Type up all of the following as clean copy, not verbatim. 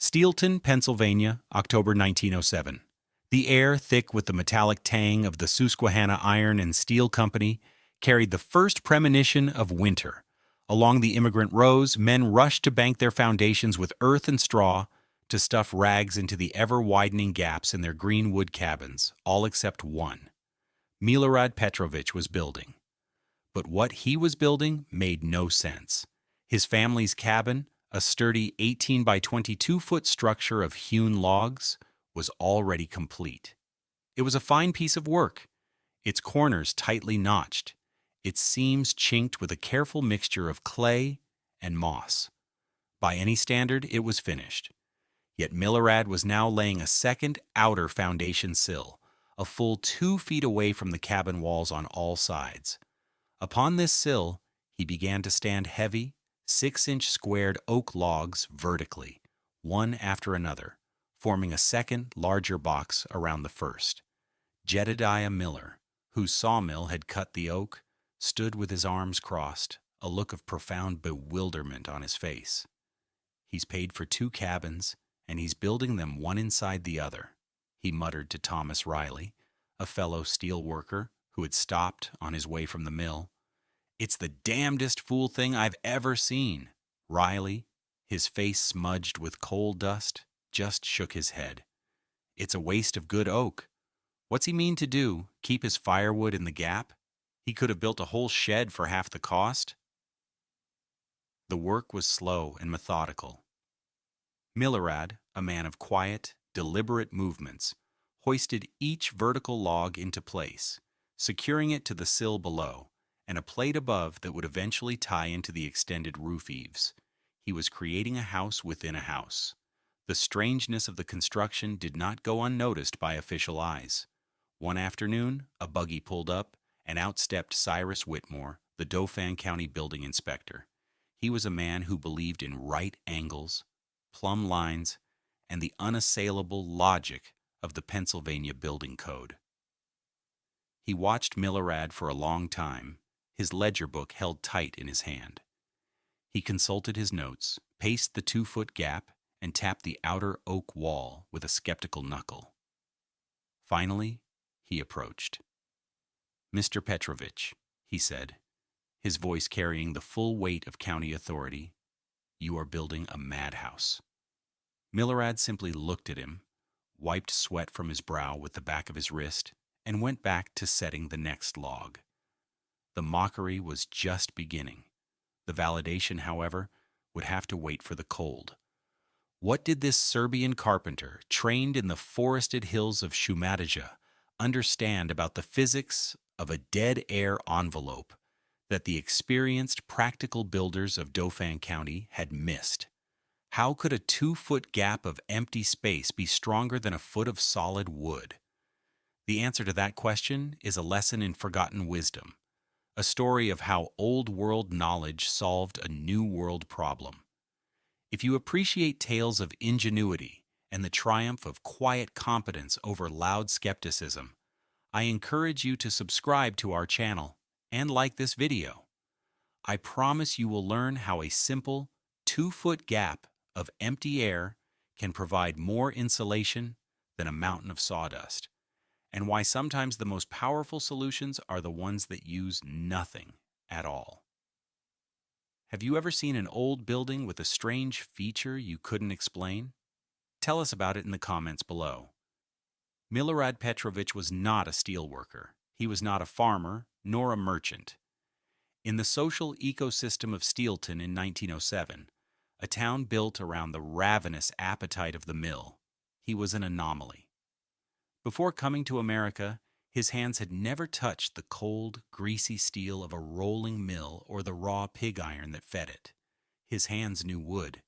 Steelton, Pennsylvania, October 1907. The air, thick with the metallic tang of the Susquehanna Iron and Steel Company, carried the first premonition of winter. Along the immigrant rows, men rushed to bank their foundations with earth and straw, to stuff rags into the ever-widening gaps in their green wood cabins, all except one. Milorad Petrović was building. But what he was building made no sense. His family's cabin, a sturdy 18 by 22-foot structure of hewn logs, was already complete. It was a fine piece of work, its corners tightly notched, its seams chinked with a careful mixture of clay and moss. By any standard, it was finished. Yet Milorad was now laying a second outer foundation sill, a full 2 feet away from the cabin walls on all sides. Upon this sill, he began to stand heavy, 6-inch squared oak logs vertically, one after another, forming a second, larger box around the first. Jedediah Miller, whose sawmill had cut the oak, stood with his arms crossed, a look of profound bewilderment on his face. "He's paid for 2 cabins, and he's building them one inside the other," he muttered to Thomas Riley, a fellow steel worker who had stopped on his way from the mill. "It's the damnedest fool thing I've ever seen." Riley, his face smudged with coal dust, just shook his head. "It's a waste of good oak. What's he mean to do, keep his firewood in the gap? He could have built a whole shed for half the cost." The work was slow and methodical. Milorad, a man of quiet, deliberate movements, hoisted each vertical log into place, securing it to the sill below, and a plate above that would eventually tie into the extended roof eaves. He was creating a house within a house. The strangeness of the construction did not go unnoticed by official eyes. One afternoon, a buggy pulled up, and out stepped Cyrus Whitmore, the Dauphin County building inspector. He was a man who believed in right angles, plumb lines, and the unassailable logic of the Pennsylvania Building Code. He watched Milorad for a long time, his ledger book held tight in his hand. He consulted his notes, paced the 2-foot gap, and tapped the outer oak wall with a skeptical knuckle. Finally, he approached. "Mr. Petrović," he said, his voice carrying the full weight of county authority, "you are building a madhouse." Milorad simply looked at him, wiped sweat from his brow with the back of his wrist, and went back to setting the next log. The mockery was just beginning. The validation, however, would have to wait for the cold. What did this Serbian carpenter, trained in the forested hills of Šumadija, understand about the physics of a dead-air envelope that the experienced practical builders of Dauphin County had missed? How could a 2-foot gap of empty space be stronger than a foot of solid wood? The answer to that question is a lesson in forgotten wisdom, a story of how old-world knowledge solved a new-world problem. If you appreciate tales of ingenuity and the triumph of quiet competence over loud skepticism, I encourage you to subscribe to our channel and like this video. I promise you will learn how a simple 2-foot gap of empty air can provide more insulation than a mountain of sawdust, and why sometimes the most powerful solutions are the ones that use nothing at all. Have you ever seen an old building with a strange feature you couldn't explain? Tell us about it in the comments below. Milorad Petrović was not a steelworker. He was not a farmer, nor a merchant. In the social ecosystem of Steelton in 1907, a town built around the ravenous appetite of the mill, he was an anomaly. Before coming to America, his hands had never touched the cold, greasy steel of a rolling mill or the raw pig iron that fed it. His hands knew wood,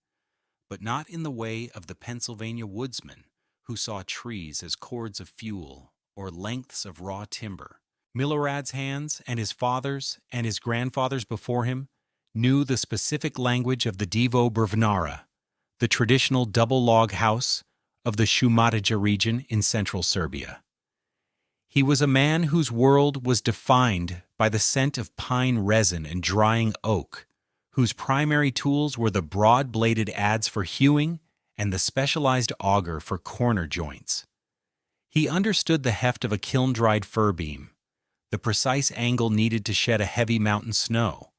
but not in the way of the Pennsylvania woodsman who saw trees as cords of fuel or lengths of raw timber. Milorad's hands, and his father's and his grandfather's before him, knew the specific language of the Divo Brvnara, the traditional double-log house of the Šumadija region in central Serbia. He was a man whose world was defined by the scent of pine resin and drying oak, whose primary tools were the broad-bladed adze for hewing and the specialized auger for corner joints. He understood the heft of a kiln-dried fir beam, the precise angle needed to shed a heavy mountain snow,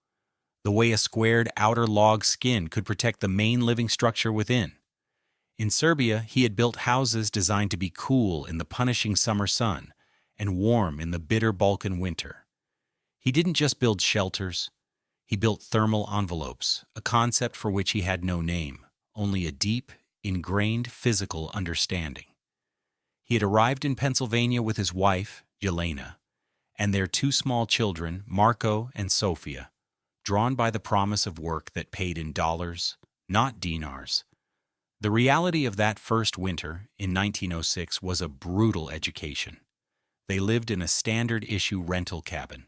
the way a squared outer log skin could protect the main living structure within. In Serbia, he had built houses designed to be cool in the punishing summer sun and warm in the bitter Balkan winter. He didn't just build shelters. He built thermal envelopes, a concept for which he had no name, only a deep, ingrained physical understanding. He had arrived in Pennsylvania with his wife, Yelena, and their two small children, Marco and Sofia, drawn by the promise of work that paid in dollars, not dinars. The reality of that first winter, in 1906, was a brutal education. They lived in a standard-issue rental cabin,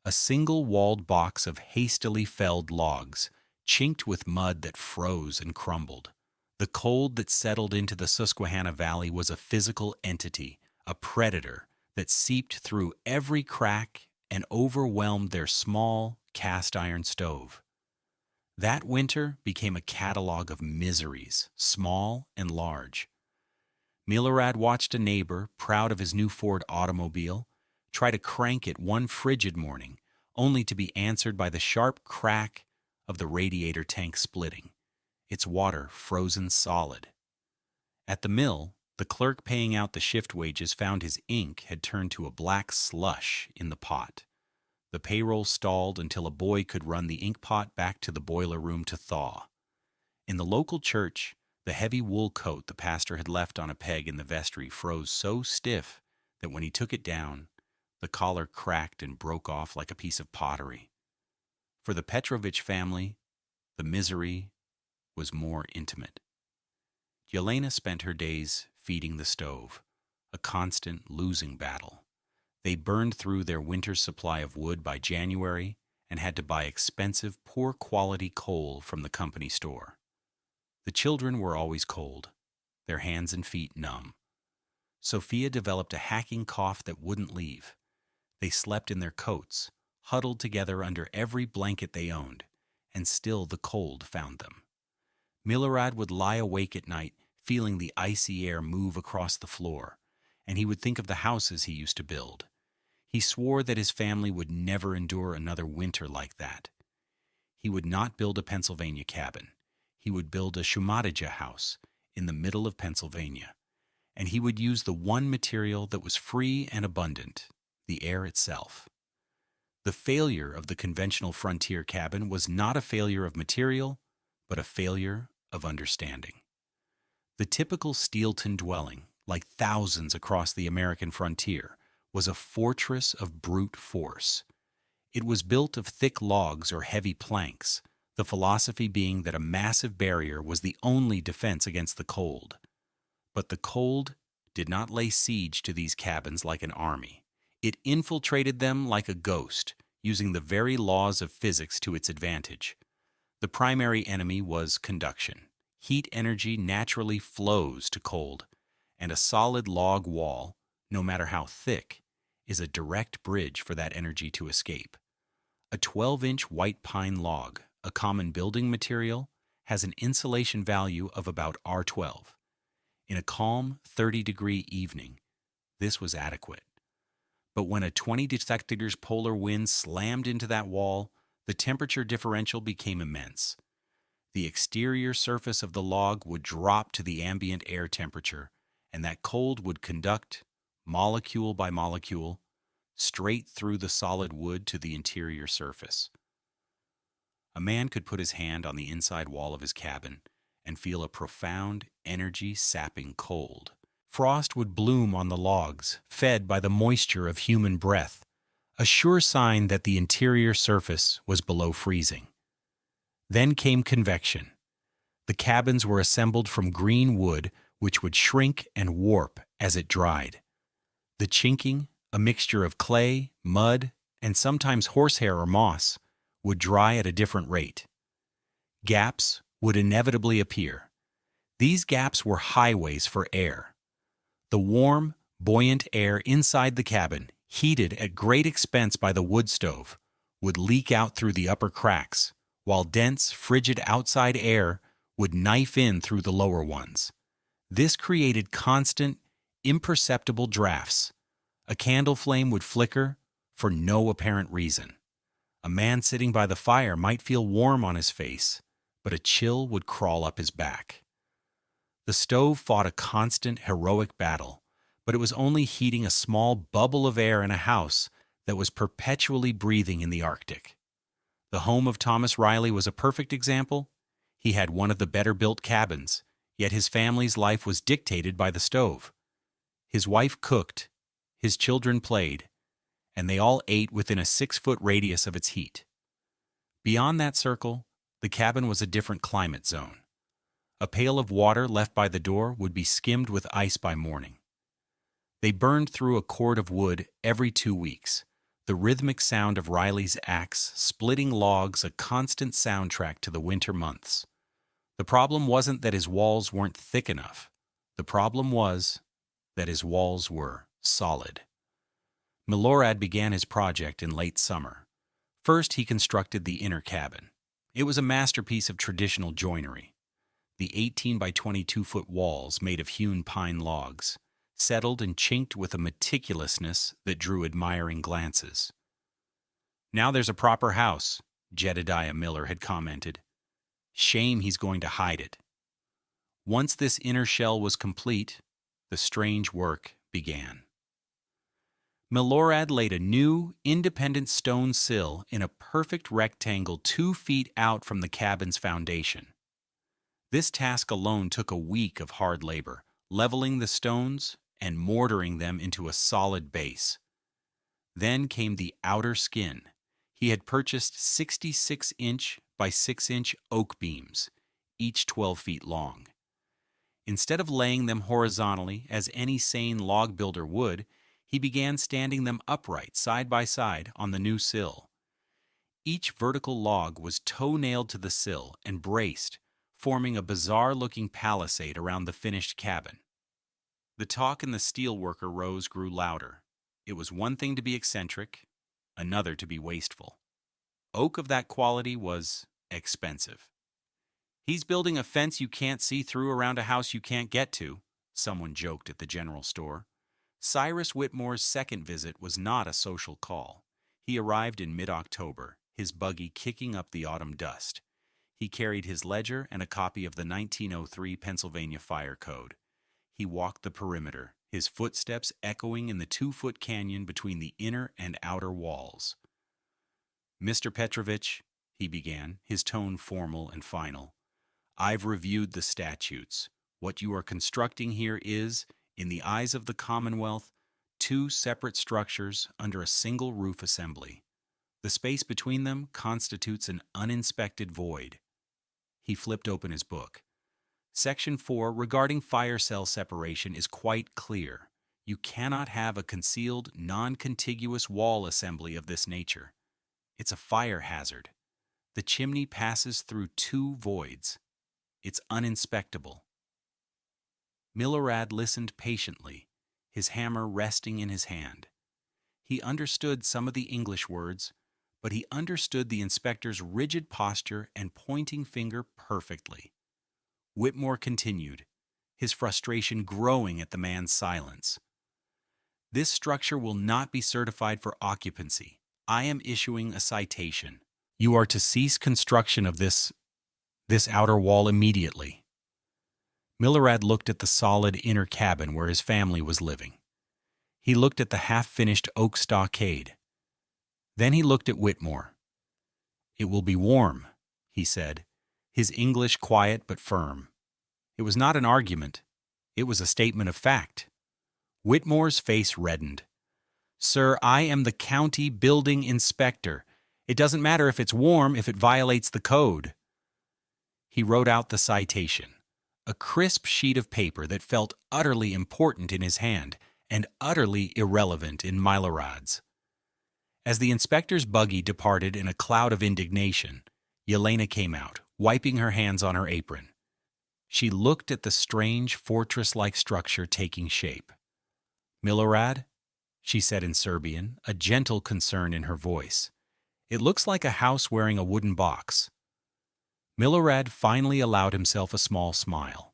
a single-walled box of hastily felled logs, chinked with mud that froze and crumbled. The cold that settled into the Susquehanna Valley was a physical entity, a predator that seeped through every crack and overwhelmed their small, cast-iron stove. That winter became a catalog of miseries, small and large. Milorad watched a neighbor, proud of his new Ford automobile, try to crank it one frigid morning, only to be answered by the sharp crack of the radiator tank splitting, its water frozen solid. At the mill, the clerk paying out the shift wages found his ink had turned to a black slush in the pot. The payroll stalled until a boy could run the ink pot back to the boiler room to thaw. In the local church, the heavy wool coat the pastor had left on a peg in the vestry froze so stiff that when he took it down, the collar cracked and broke off like a piece of pottery. For the Petrović family, the misery was more intimate. Yelena spent her days feeding the stove, a constant losing battle. They burned through their winter's supply of wood by January and had to buy expensive, poor-quality coal from the company store. The children were always cold, their hands and feet numb. Sophia developed a hacking cough that wouldn't leave. They slept in their coats, huddled together under every blanket they owned, and still the cold found them. Milorad would lie awake at night, feeling the icy air move across the floor, and he would think of the houses he used to build. He swore that his family would never endure another winter like that. He would not build a Pennsylvania cabin. He would build a Shumatija house in the middle of Pennsylvania, and he would use the one material that was free and abundant, the air itself. The failure of the conventional frontier cabin was not a failure of material, but a failure of understanding. The typical Steelton dwelling, like thousands across the American frontier, was a fortress of brute force. It was built of thick logs or heavy planks, the philosophy being that a massive barrier was the only defense against the cold. But the cold did not lay siege to these cabins like an army. It infiltrated them like a ghost, using the very laws of physics to its advantage. The primary enemy was conduction. Heat energy naturally flows to cold, and a solid log wall, no matter how thick, is a direct bridge for that energy to escape. A 12-inch white pine log, a common building material, has an insulation value of about R12. In a calm, 30-degree evening, this was adequate. But when a 20 hectoliters polar wind slammed into that wall, the temperature differential became immense. The exterior surface of the log would drop to the ambient air temperature, and that cold would conduct, molecule by molecule, straight through the solid wood to the interior surface. A man could put his hand on the inside wall of his cabin and feel a profound, energy-sapping cold. Frost would bloom on the logs, fed by the moisture of human breath, a sure sign that the interior surface was below freezing. Then came convection. The cabins were assembled from green wood, which would shrink and warp as it dried. The chinking, a mixture of clay, mud, and sometimes horsehair or moss, would dry at a different rate. Gaps would inevitably appear. These gaps were highways for air. The warm, buoyant air inside the cabin, heated at great expense by the wood stove, would leak out through the upper cracks, while dense, frigid outside air would knife in through the lower ones. This created constant, imperceptible drafts. A candle flame would flicker for no apparent reason. A man sitting by the fire might feel warm on his face, but a chill would crawl up his back. The stove fought a constant, heroic battle, but it was only heating a small bubble of air in a house that was perpetually breathing in the Arctic. The home of Thomas Riley was a perfect example. He had one of the better-built cabins, yet his family's life was dictated by the stove. His wife cooked, his children played, and they all ate within a 6-foot radius of its heat. Beyond that circle, the cabin was a different climate zone. A pail of water left by the door would be skimmed with ice by morning. They burned through a cord of wood every 2 weeks, the rhythmic sound of Riley's axe splitting logs a constant soundtrack to the winter months. The problem wasn't that his walls weren't thick enough. The problem was that his walls were solid. Milorad began his project in late summer. First, he constructed the inner cabin. It was a masterpiece of traditional joinery. The 18 by 22-foot walls, made of hewn pine logs, settled and chinked with a meticulousness that drew admiring glances. "Now there's a proper house," Jedediah Miller had commented. "Shame he's going to hide it." Once this inner shell was complete, the strange work began. Milorad laid a new, independent stone sill in a perfect rectangle 2 feet out from the cabin's foundation. This task alone took a week of hard labor, leveling the stones and mortaring them into a solid base. Then came the outer skin. He had purchased 66-inch by 6-inch oak beams, each 12 feet long. Instead of laying them horizontally as any sane log builder would, he began standing them upright side by side on the new sill. Each vertical log was toe-nailed to the sill and braced, forming a bizarre-looking palisade around the finished cabin. The talk in the steelworker rows grew louder. It was one thing to be eccentric, another to be wasteful. Oak of that quality was expensive. "He's building a fence you can't see through around a house you can't get to," someone joked at the general store. Cyrus Whitmore's second visit was not a social call. He arrived in mid-October, his buggy kicking up the autumn dust. He carried his ledger and a copy of the 1903 Pennsylvania Fire Code. He walked the perimeter, his footsteps echoing in the 2-foot canyon between the inner and outer walls. "Mr. Petrović," he began, his tone formal and final, "I've reviewed the statutes. What you are constructing here is, in the eyes of the Commonwealth, 2 separate structures under a single roof assembly. The space between them constitutes an uninspected void." He flipped open his book. Section 4 regarding fire cell separation is quite clear. You cannot have a concealed, non-contiguous wall assembly of this nature. It's a fire hazard. The chimney passes through 2 voids. It's uninspectable. Milorad listened patiently, his hammer resting in his hand. He understood some of the English words, but he understood the inspector's rigid posture and pointing finger perfectly. Whitmore continued, his frustration growing at the man's silence. "This structure will not be certified for occupancy. I am issuing a citation. You are to cease construction of this outer wall immediately." Milorad looked at the solid inner cabin where his family was living. He looked at the half-finished oak stockade. Then he looked at Whitmore. "It will be warm," he said, his English quiet but firm. It was not an argument. It was a statement of fact. Whitmore's face reddened. "Sir, I am the county building inspector. It doesn't matter if it's warm if it violates the code." He wrote out the citation, a crisp sheet of paper that felt utterly important in his hand and utterly irrelevant in Milorad's. As the inspector's buggy departed in a cloud of indignation, Yelena came out, wiping her hands on her apron. She looked at the strange fortress-like structure taking shape. "Milorad," she said in Serbian, a gentle concern in her voice, "it looks like a house wearing a wooden box." Milorad finally allowed himself a small smile.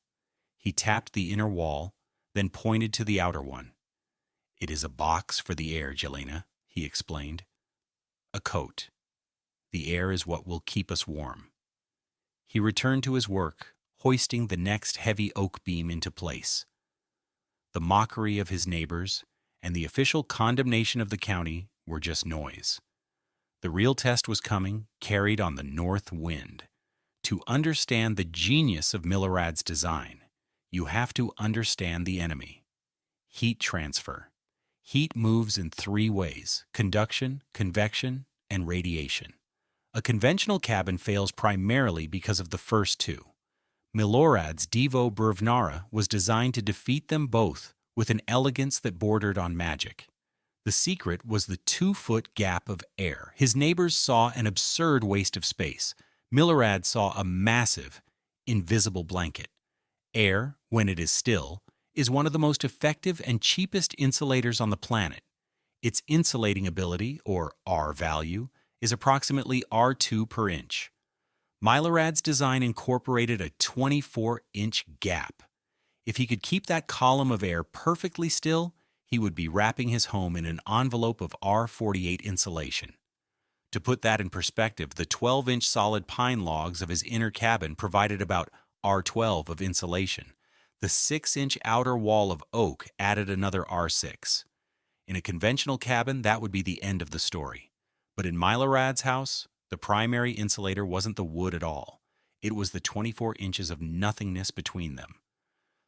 He tapped the inner wall, then pointed to the outer one. "It is a box for the air, Jelena," he explained. "A coat. The air is what will keep us warm." He returned to his work, hoisting the next heavy oak beam into place. The mockery of his neighbors and the official condemnation of the county were just noise. The real test was coming, carried on the north wind. To understand the genius of Milorad's design, you have to understand the enemy. Heat transfer. Heat moves in three ways: conduction, convection, and radiation. A conventional cabin fails primarily because of the first two. Milorad's Devo Brvnara was designed to defeat them both with an elegance that bordered on magic. The secret was the 2-foot gap of air. His neighbors saw an absurd waste of space. Milorad saw a massive, invisible blanket. Air, when it is still, is one of the most effective and cheapest insulators on the planet. Its insulating ability, or R value, is approximately R2 per inch. Milorad's design incorporated a 24-inch gap. If he could keep that column of air perfectly still, he would be wrapping his home in an envelope of R48 insulation. To put that in perspective, the 12-inch solid pine logs of his inner cabin provided about R12 of insulation. The 6-inch outer wall of oak added another R6. In a conventional cabin, that would be the end of the story. But in Milorad's house, the primary insulator wasn't the wood at all. It was the 24 inches of nothingness between them.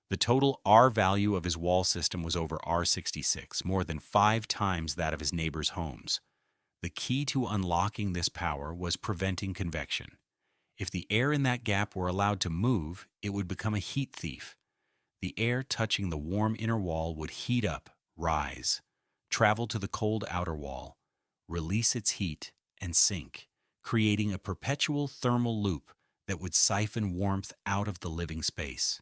The total R value of his wall system was over R66, more than 5 times that of his neighbors' homes. The key to unlocking this power was preventing convection. If the air in that gap were allowed to move, it would become a heat thief. The air touching the warm inner wall would heat up, rise, travel to the cold outer wall, release its heat, and sink, creating a perpetual thermal loop that would siphon warmth out of the living space.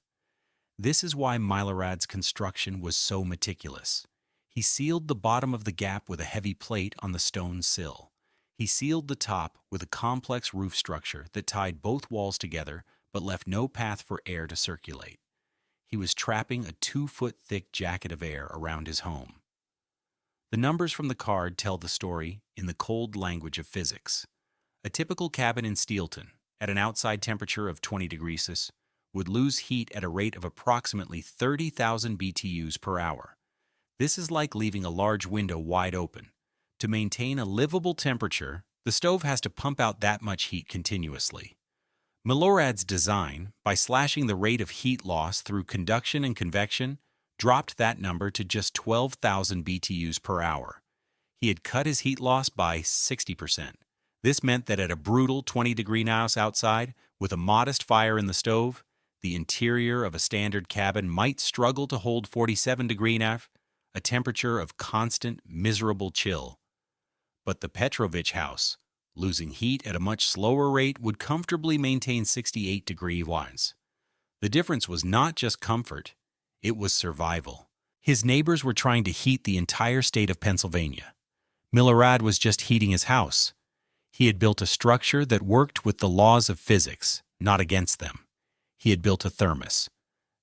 This is why Milorad's construction was so meticulous. He sealed the bottom of the gap with a heavy plate on the stone sill. He sealed the top with a complex roof structure that tied both walls together but left no path for air to circulate. He was trapping a 2-foot-thick jacket of air around his home. The numbers from the card tell the story in the cold language of physics. A typical cabin in Steelton, at an outside temperature of 20 degrees Celsius, would lose heat at a rate of approximately 30,000 BTUs per hour. This is like leaving a large window wide open. To maintain a livable temperature, the stove has to pump out that much heat continuously. Milorad's design, by slashing the rate of heat loss through conduction and convection, dropped that number to just 12,000 BTUs per hour. He had cut his heat loss by 60%. This meant that at a brutal 20-degree house outside, with a modest fire in the stove, the interior of a standard cabin might struggle to hold 47-degree F, a temperature of constant, miserable chill. But the Petrović house, losing heat at a much slower rate, would comfortably maintain 68-degree Ws. The difference was not just comfort, it was survival. His neighbors were trying to heat the entire state of Pennsylvania. Milorad was just heating his house. He had built a structure that worked with the laws of physics, not against them. He had built a thermos.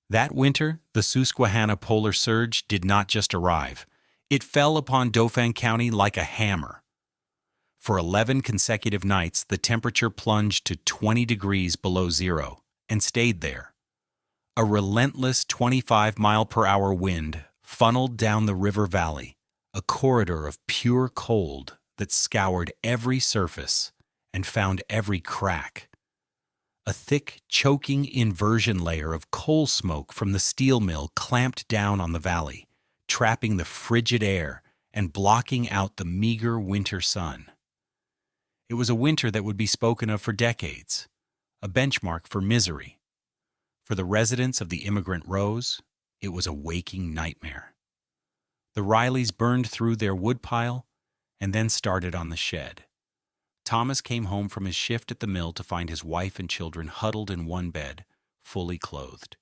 That winter, the Susquehanna polar surge did not just arrive. It fell upon Dauphin County like a hammer. For 11 consecutive nights, the temperature plunged to 20 degrees below zero and stayed there. A relentless 25-mile-per-hour wind funneled down the river valley, a corridor of pure cold that scoured every surface and found every crack. A thick, choking inversion layer of coal smoke from the steel mill clamped down on the valley, trapping the frigid air and blocking out the meager winter sun. It was a winter that would be spoken of for decades, a benchmark for misery. For the residents of the immigrant rows, it was a waking nightmare. The Rileys burned through their woodpile and then started on the shed. Thomas came home from his shift at the mill to find his wife and children huddled in one bed, fully clothed,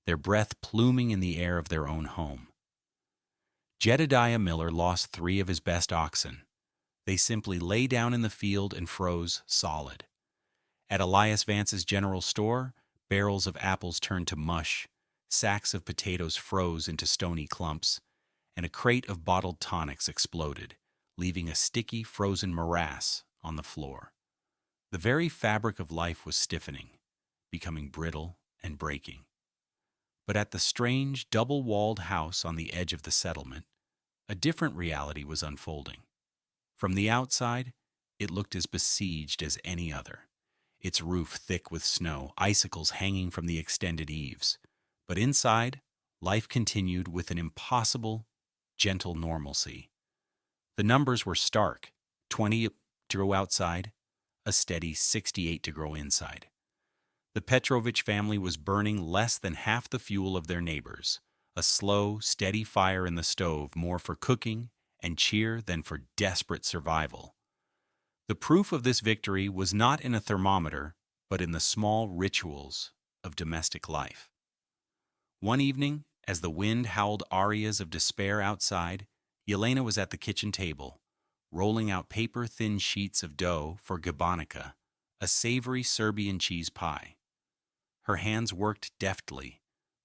their breath pluming in the air of their own home. Jedediah Miller lost 3 of his best oxen. They simply lay down in the field and froze solid. At Elias Vance's general store, barrels of apples turned to mush, sacks of potatoes froze into stony clumps, and a crate of bottled tonics exploded, leaving a sticky, frozen morass on the floor. The very fabric of life was stiffening, becoming brittle and breaking. But at the strange, double-walled house on the edge of the settlement, a different reality was unfolding. From the outside, it looked as besieged as any other, its roof thick with snow, icicles hanging from the extended eaves. But inside, life continued with an impossible, gentle normalcy. The numbers were stark: 20 to grow outside, a steady 68 to grow inside. The Petrović family was burning less than half the fuel of their neighbors, a slow, steady fire in the stove more for cooking and cheer than for desperate survival. The proof of this victory was not in a thermometer, but in the small rituals of domestic life. One evening, as the wind howled arias of despair outside, Yelena was at the kitchen table, rolling out paper-thin sheets of dough for gabanica, a savory Serbian cheese pie. Her hands worked deftly,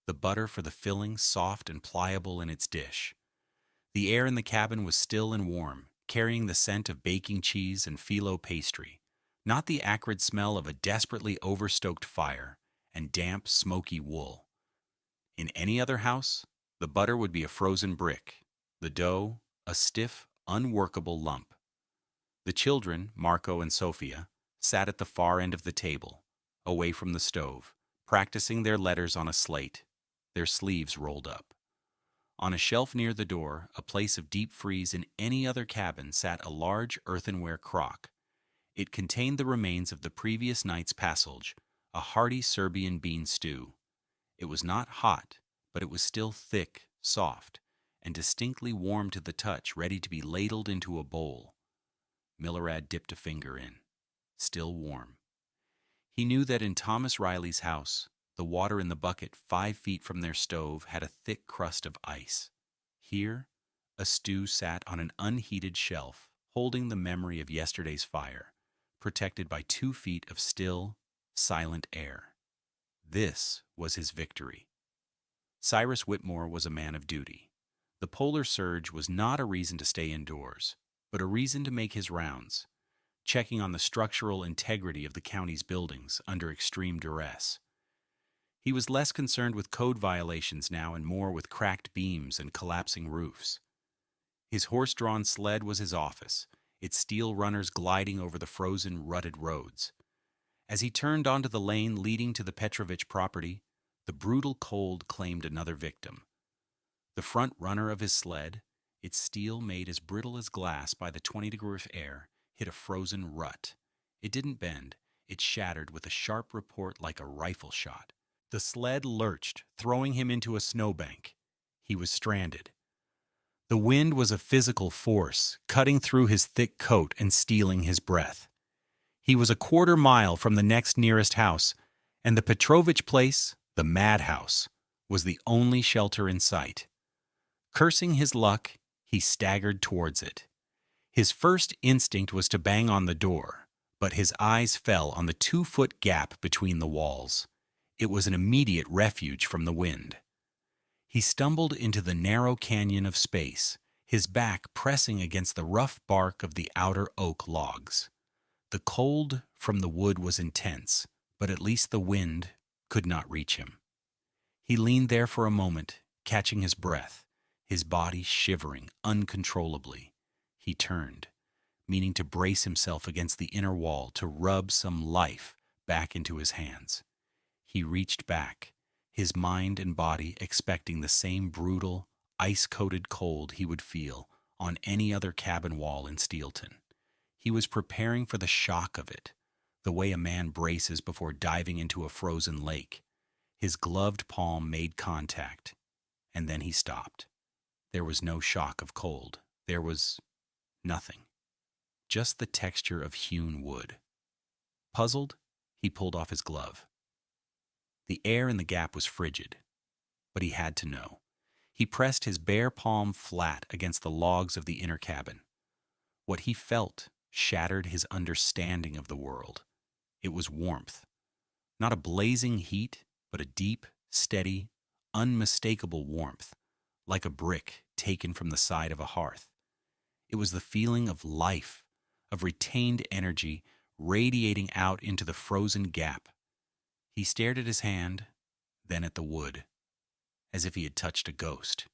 the butter for the filling soft and pliable in its dish. The air in the cabin was still and warm, carrying the scent of baking cheese and phyllo pastry, not the acrid smell of a desperately overstoked fire and damp, smoky wool. In any other house, the butter would be a frozen brick, the dough a stiff, unworkable lump. The children, Marco and Sofia, sat at the far end of the table, away from the stove, practicing their letters on a slate, their sleeves rolled up. On a shelf near the door, a place of deep freeze in any other cabin, sat a large earthenware crock. It contained the remains of the previous night's passage, a hearty Serbian bean stew. It was not hot, but it was still thick, soft, and distinctly warm to the touch, ready to be ladled into a bowl. Milorad dipped a finger in. Still warm. He knew that in Thomas Riley's house, the water in the bucket 5 feet from their stove had a thick crust of ice. Here, a stew sat on an unheated shelf, holding the memory of yesterday's fire, protected by 2 feet of still, silent air. This was his victory. Cyrus Whitmore was a man of duty. The polar surge was not a reason to stay indoors, but a reason to make his rounds, checking on the structural integrity of the county's buildings under extreme duress. He was less concerned with code violations now and more with cracked beams and collapsing roofs. His horse-drawn sled was his office, its steel runners gliding over the frozen, rutted roads. As he turned onto the lane leading to the Petrović property, the brutal cold claimed another victim. The front runner of his sled, its steel made as brittle as glass by the 20-degree air, hit a frozen rut. It didn't bend. It shattered with a sharp report like a rifle shot. The sled lurched, throwing him into a snowbank. He was stranded. The wind was a physical force, cutting through his thick coat and stealing his breath. He was a quarter-mile from the next nearest house, and the Petrović place, the madhouse, was the only shelter in sight. Cursing his luck, he staggered towards it. His first instinct was to bang on the door, but his eyes fell on the 2-foot gap between the walls. It was an immediate refuge from the wind. He stumbled into the narrow canyon of space, his back pressing against the rough bark of the outer oak logs. The cold from the wood was intense, but at least the wind could not reach him. He leaned there for a moment, catching his breath, his body shivering uncontrollably. He turned, meaning to brace himself against the inner wall to rub some life back into his hands. He reached back, his mind and body expecting the same brutal, ice-coated cold he would feel on any other cabin wall in Steelton. He was preparing for the shock of it, the way a man braces before diving into a frozen lake. His gloved palm made contact, and then he stopped. There was no shock of cold. There was nothing. Just the texture of hewn wood. Puzzled, he pulled off his glove. The air in the gap was frigid, but he had to know. He pressed his bare palm flat against the logs of the inner cabin. What he felt shattered his understanding of the world. It was warmth. Not a blazing heat, but a deep, steady, unmistakable warmth, like a brick taken from the side of a hearth. It was the feeling of life, of retained energy radiating out into the frozen gap. He stared at his hand, then at the wood, as if he had touched a ghost.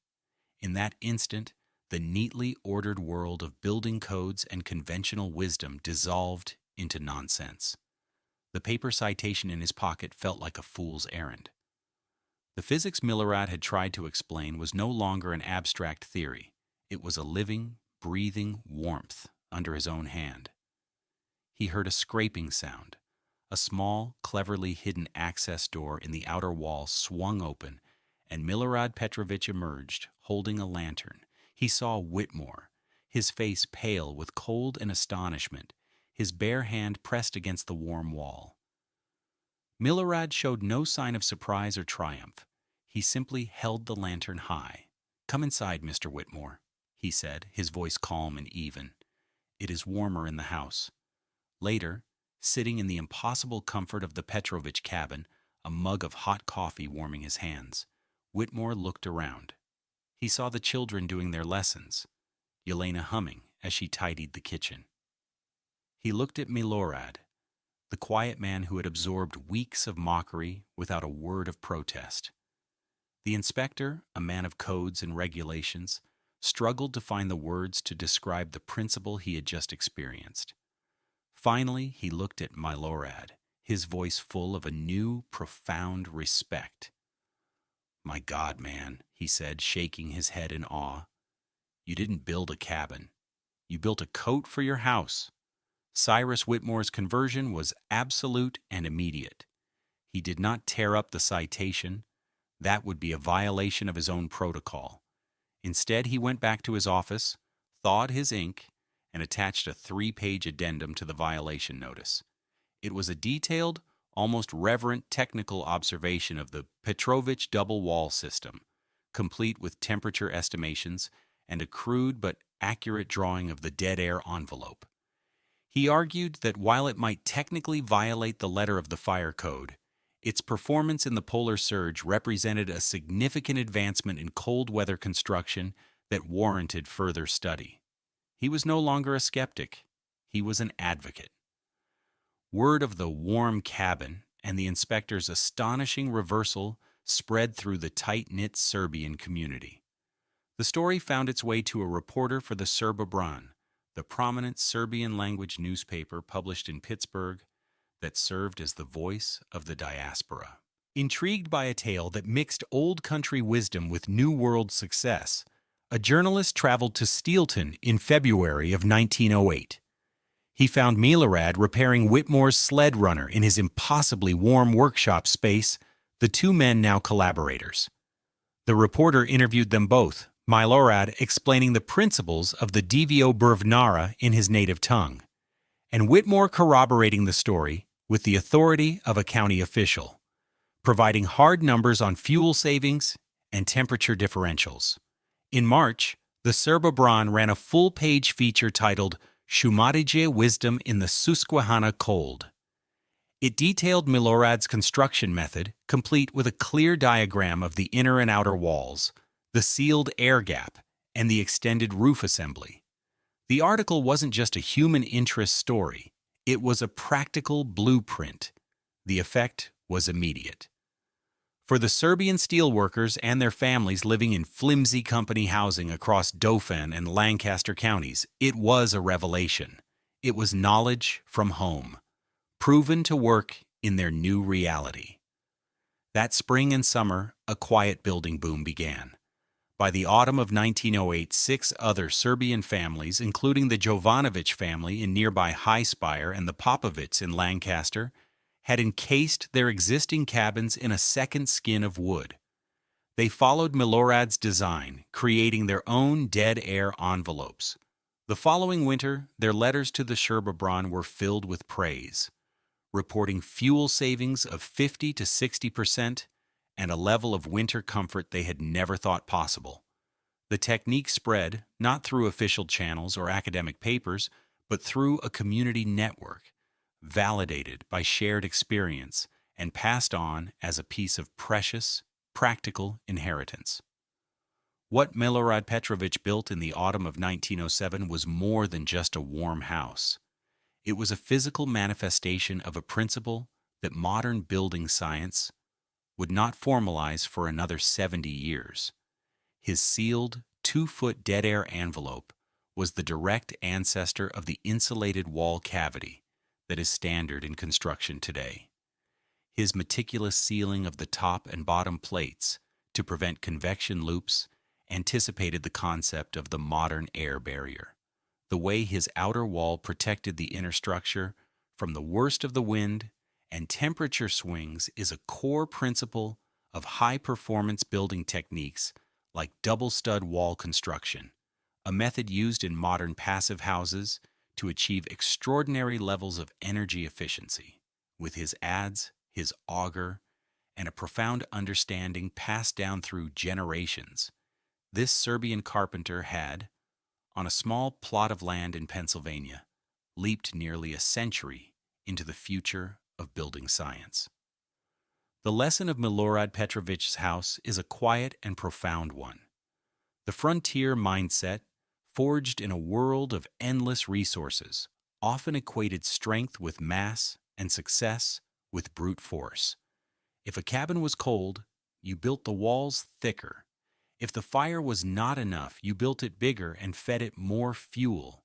In that instant, the neatly ordered world of building codes and conventional wisdom dissolved into nonsense. The paper citation in his pocket felt like a fool's errand. The physics Milorad had tried to explain was no longer an abstract theory. It was a living, breathing warmth under his own hand. He heard a scraping sound. A small, cleverly hidden access door in the outer wall swung open, and Milorad Petrović emerged, holding a lantern. He saw Whitmore, his face pale with cold and astonishment, his bare hand pressed against the warm wall. Milorad showed no sign of surprise or triumph. He simply held the lantern high. "Come inside, Mr. Whitmore," he said, his voice calm and even. "It is warmer in the house." Later, sitting in the impossible comfort of the Petrović cabin, a mug of hot coffee warming his hands, Whitmore looked around. He saw the children doing their lessons, Yelena humming as she tidied the kitchen. He looked at Milorad, the quiet man who had absorbed weeks of mockery without a word of protest. The inspector, a man of codes and regulations, struggled to find the words to describe the principle he had just experienced. Finally, he looked at Milorad, his voice full of a new, profound respect. "My God, man," he said, shaking his head in awe. "You didn't build a cabin. You built a coat for your house." Cyrus Whitmore's conversion was absolute and immediate. He did not tear up the citation. That would be a violation of his own protocol. Instead, he went back to his office, thawed his ink, and attached a 3-page addendum to the violation notice. It was a detailed, almost reverent technical observation of the Petrović double wall system, complete with temperature estimations and a crude but accurate drawing of the dead air envelope. He argued that while it might technically violate the letter of the fire code, its performance in the polar surge represented a significant advancement in cold weather construction that warranted further study. He was no longer a skeptic. He was an advocate. Word of the warm cabin and the inspector's astonishing reversal spread through the tight-knit Serbian community. The story found its way to a reporter for the Srbobran, the prominent Serbian-language newspaper published in Pittsburgh that served as the voice of the diaspora. Intrigued by a tale that mixed old country wisdom with new world success, a journalist traveled to Steelton in February of 1908. He found Milorad repairing Whitmore's sled runner in his impossibly warm workshop space, the two men now collaborators. The reporter interviewed them both, Milorad explaining the principles of the Divio Brvnara in his native tongue, and Whitmore corroborating the story with the authority of a county official, providing hard numbers on fuel savings and temperature differentials. In March, the Srbobran ran a full-page feature titled Shumatije Wisdom in the Susquehanna Cold. It detailed Milorad's construction method, complete with a clear diagram of the inner and outer walls, the sealed air gap, and the extended roof assembly. The article wasn't just a human interest story. It was a practical blueprint. The effect was immediate. For the Serbian steelworkers and their families living in flimsy company housing across Dauphin and Lancaster counties, it was a revelation. It was knowledge from home, proven to work in their new reality. That spring and summer, a quiet building boom began. By the autumn of 1908, 6 other Serbian families, including the Jovanović family in nearby High Spire and the Popovits in Lancaster, had encased their existing cabins in a second skin of wood. They followed Milorad's design, creating their own dead air envelopes. The following winter, their letters to the Srbobran were filled with praise, reporting fuel savings of 50 to 60% and a level of winter comfort they had never thought possible. The technique spread, not through official channels or academic papers, but through a community network, validated by shared experience, and passed on as a piece of precious, practical inheritance. What Milorad Petrović built in the autumn of 1907 was more than just a warm house. It was a physical manifestation of a principle that modern building science would not formalize for another 70 years. His sealed, 2-foot dead air envelope was the direct ancestor of the insulated wall cavity that is standard in construction today. His meticulous sealing of the top and bottom plates to prevent convection loops anticipated the concept of the modern air barrier. The way his outer wall protected the inner structure from the worst of the wind and temperature swings is a core principle of high-performance building techniques like double-stud wall construction, a method used in modern passive houses to achieve extraordinary levels of energy efficiency. With his adze, his auger, and a profound understanding passed down through generations, this Serbian carpenter had, on a small plot of land in Pennsylvania, leaped nearly a century into the future of building science. The lesson of Milorad Petrovic's house is a quiet and profound one. The frontier mindset, forged in a world of endless resources, often equated strength with mass and success with brute force. If a cabin was cold, you built the walls thicker. If the fire was not enough, you built it bigger and fed it more fuel.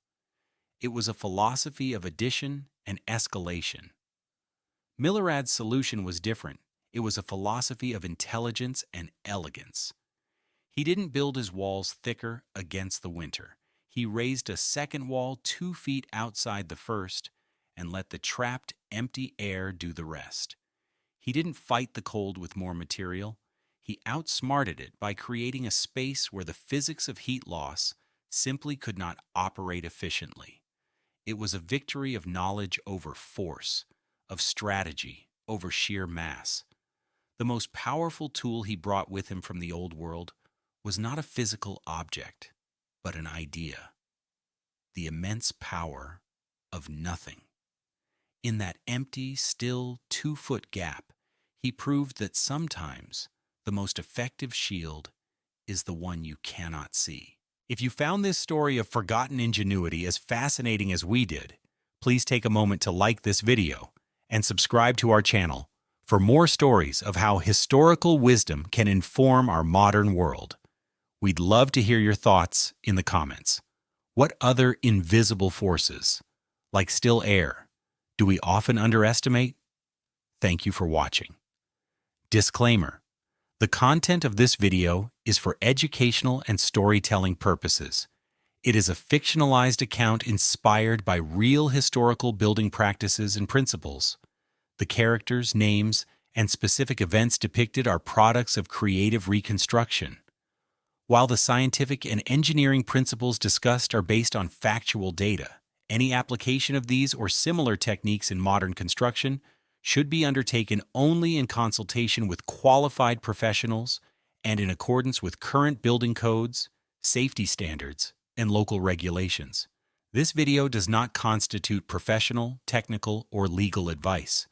It was a philosophy of addition and escalation. Milorad's solution was different. It was a philosophy of intelligence and elegance. He didn't build his walls thicker against the winter. He raised a second wall 2 feet outside the first and let the trapped, empty air do the rest. He didn't fight the cold with more material. He outsmarted it by creating a space where the physics of heat loss simply could not operate efficiently. It was a victory of knowledge over force, of strategy over sheer mass. The most powerful tool he brought with him from the old world was not a physical object, but an idea. The immense power of nothing. In that empty, still 2-foot gap, he proved that sometimes the most effective shield is the one you cannot see. If you found this story of forgotten ingenuity as fascinating as we did, please take a moment to like this video and subscribe to our channel for more stories of how historical wisdom can inform our modern world. We'd love to hear your thoughts in the comments. What other invisible forces, like still air, do we often underestimate? Thank you for watching. Disclaimer: the content of this video is for educational and storytelling purposes. It is a fictionalized account inspired by real historical building practices and principles. The characters, names, and specific events depicted are products of creative reconstruction. While the scientific and engineering principles discussed are based on factual data, any application of these or similar techniques in modern construction should be undertaken only in consultation with qualified professionals and in accordance with current building codes, safety standards, and local regulations. This video does not constitute professional, technical, or legal advice.